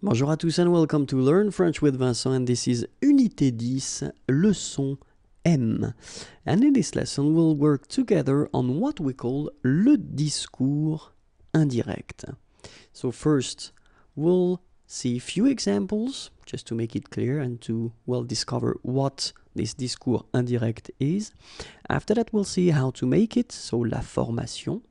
Bonjour à tous and welcome to Learn French with Vincent, and this is Unité 10, leçon M. And in this lesson we'll work together on what we call le discours indirect. So first we'll see a few examples just to make it clear and to discover what this discours indirect is. After that we'll see how to make it, so la formation,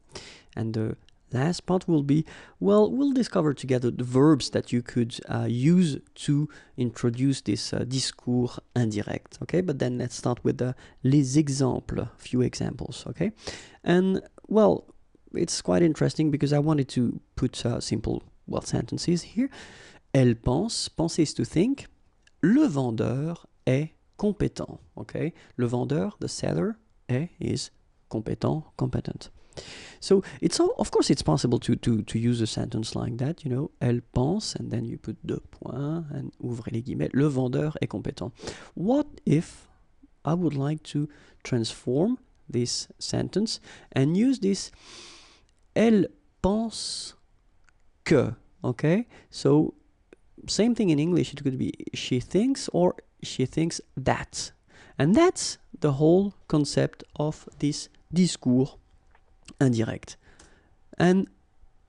and the last part will be, we'll discover together the verbs that you could use to introduce this discours indirect, okay? But then let's start with les exemples, few examples, okay? And, it's quite interesting because I wanted to put simple, sentences here. Elle pense, penser is to think. Le vendeur est compétent, okay? Le vendeur, the seller, is compétent, competent. So of course it's possible to use a sentence like that, you know, elle pense, and then you put deux points and ouvrez les guillemets, le vendeur est compétent. What if I would like to transform this sentence and use this elle pense que, okay? So same thing in English, it could be she thinks or she thinks that. And that's the whole concept of this discours indirect. And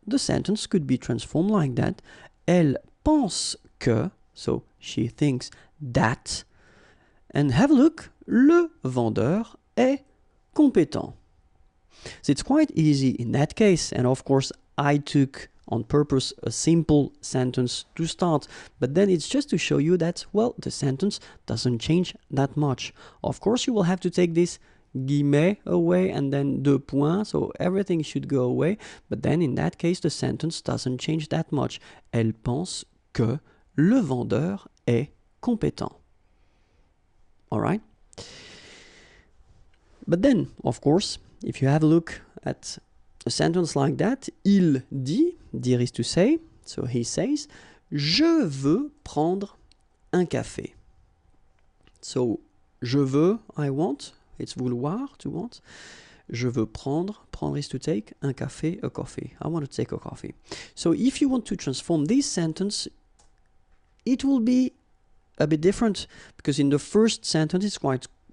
the sentence could be transformed like that. Elle pense que, so she thinks that. And have a look, le vendeur est compétent. So it's quite easy in that case, and of course I took on purpose a simple sentence to start, but then it's just to show you that, the sentence doesn't change that much. Of course you will have to take this guillemets away and then deux points, so everything should go away, but then in that case the sentence doesn't change that much. Elle pense que le vendeur est compétent. Alright? But then, of course, if you have a look at a sentence like that, il dit, dire is to say, so he says, je veux prendre un café. So, je veux, I want, it's vouloir, to want. Je veux prendre, prendre is to take, un café, a coffee. I want to take a coffee. So if you want to transform this sentence, it will be a bit different, because in the first sentence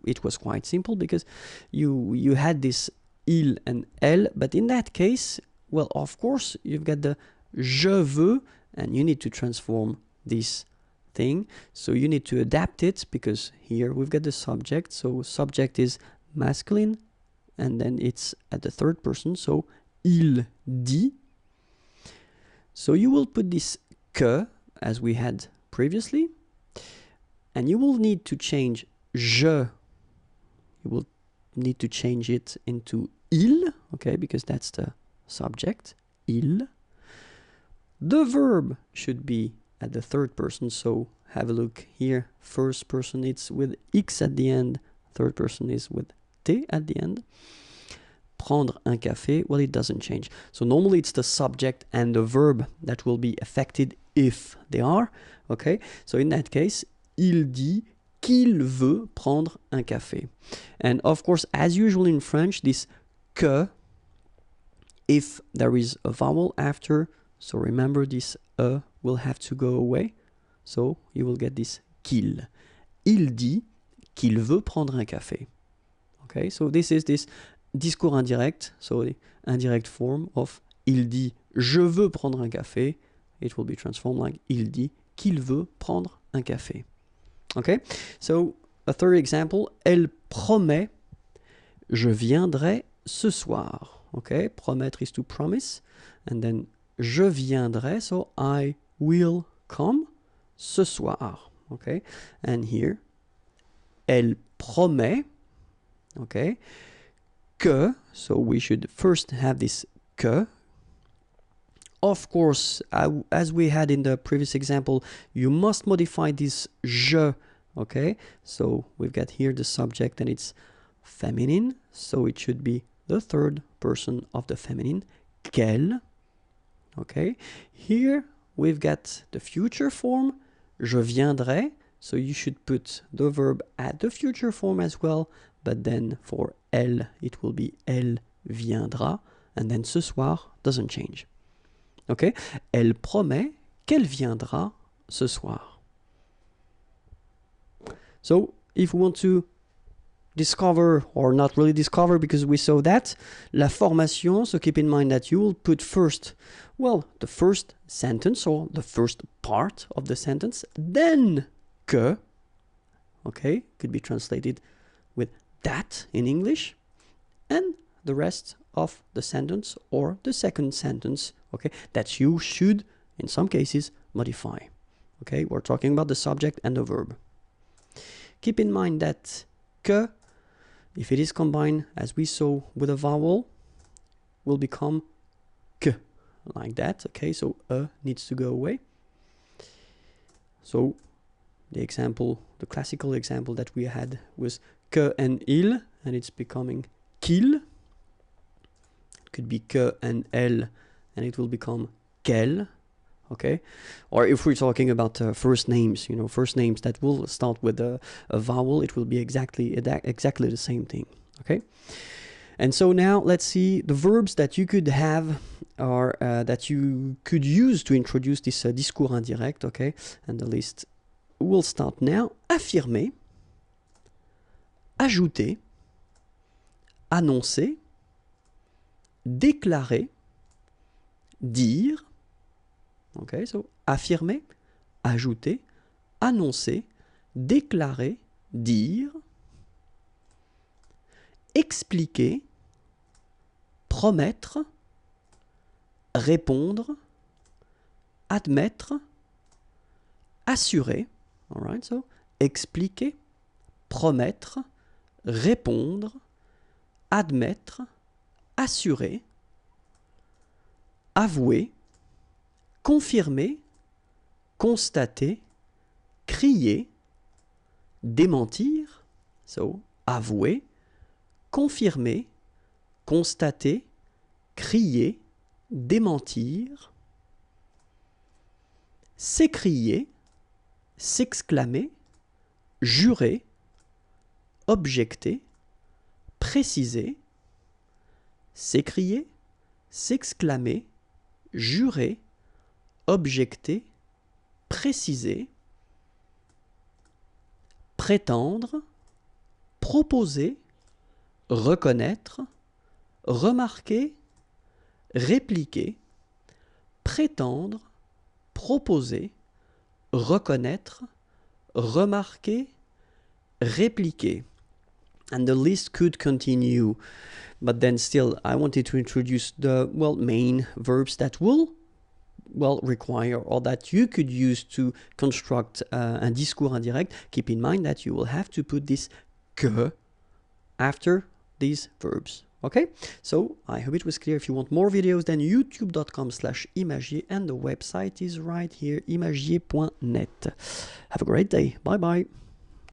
it was quite simple, because you had this il and elle, but in that case, of course, you've got the je veux, and you need to transform this thing, so you need to adapt it, because here we've got the subject, so subject is masculine, and then it's at the third person, so il dit. So you will put this que as we had previously, and you will need to change je, you will need to change it into il, okay, because that's the subject, il. The verb should be at the third person, so have a look here. First person it's with X at the end, third person is with T at the end. Prendre un café, it doesn't change. So normally it's the subject and the verb that will be affected if they are, okay? So in that case, il dit qu'il veut prendre un café. And of course, as usual in French, this que, if there is a vowel after, so remember this will have to go away. So you will get this qu'il. Il dit qu'il veut prendre un café. Okay, so this is this discours indirect, so the indirect form of il dit je veux prendre un café. It will be transformed like il dit qu'il veut prendre un café. Okay, so a third example, elle promet je viendrai ce soir. Okay, promettre is to promise, and then je viendrai, so I will come ce soir. Okay, and here elle promet, okay, que, so we should first have this que. Of course, as we had in the previous example, you must modify this je, okay? So we've got here the subject and it's feminine, so it should be the third person of the feminine, qu'elle, okay? Here we've got the future form, je viendrai, so you should put the verb at the future form as well, but then for elle, it will be elle viendra, and then ce soir doesn't change. Okay? Elle promet qu'elle viendra ce soir. So, if we want to discover, or not really discover because we saw that, la formation, so keep in mind that you will put first, well, the first sentence or the first part of the sentence, then que, okay, could be translated with that in English, and the rest of the sentence or the second sentence, okay, that you should, in some cases, modify. Okay, we're talking about the subject and the verb. Keep in mind that que, if it is combined, as we saw, with a vowel, will become que, like that, okay, so needs to go away. So, the example, the classical example that we had was que and il, and it's becoming qu'il. It could be que and elle, and it will become qu'elle, okay? Or if we're talking about first names, you know, first names that will start with a vowel, it will be exactly the same thing, okay? And so now let's see the verbs that you could have or that you could use to introduce this discours indirect, okay? And the list will start now. Affirmer, ajouter, annoncer, déclarer, dire. Okay, so affirmer, ajouter, annoncer, déclarer, dire, expliquer, promettre, répondre, admettre, assurer. All right, so expliquer, promettre, répondre, admettre, assurer, avouer, confirmer, constater, crier, démentir, so avouer, confirmer, constater, crier, démentir, s'écrier, s'exclamer, jurer, objecter, préciser, s'écrier, s'exclamer, jurer, objecter, préciser, prétendre, proposer, reconnaître, remarquer, répliquer, prétendre, proposer, reconnaître, remarquer, répliquer. And the list could continue, but then still I wanted to introduce the, well, main verbs that will, well, require or that you could use to construct un discours indirect. Keep in mind that you will have to put this que after these verbs. Okay, so I hope it was clear. If you want more videos, then youtube.com/imagier, and the website is right here, imagier.net. Have a great day. Bye bye.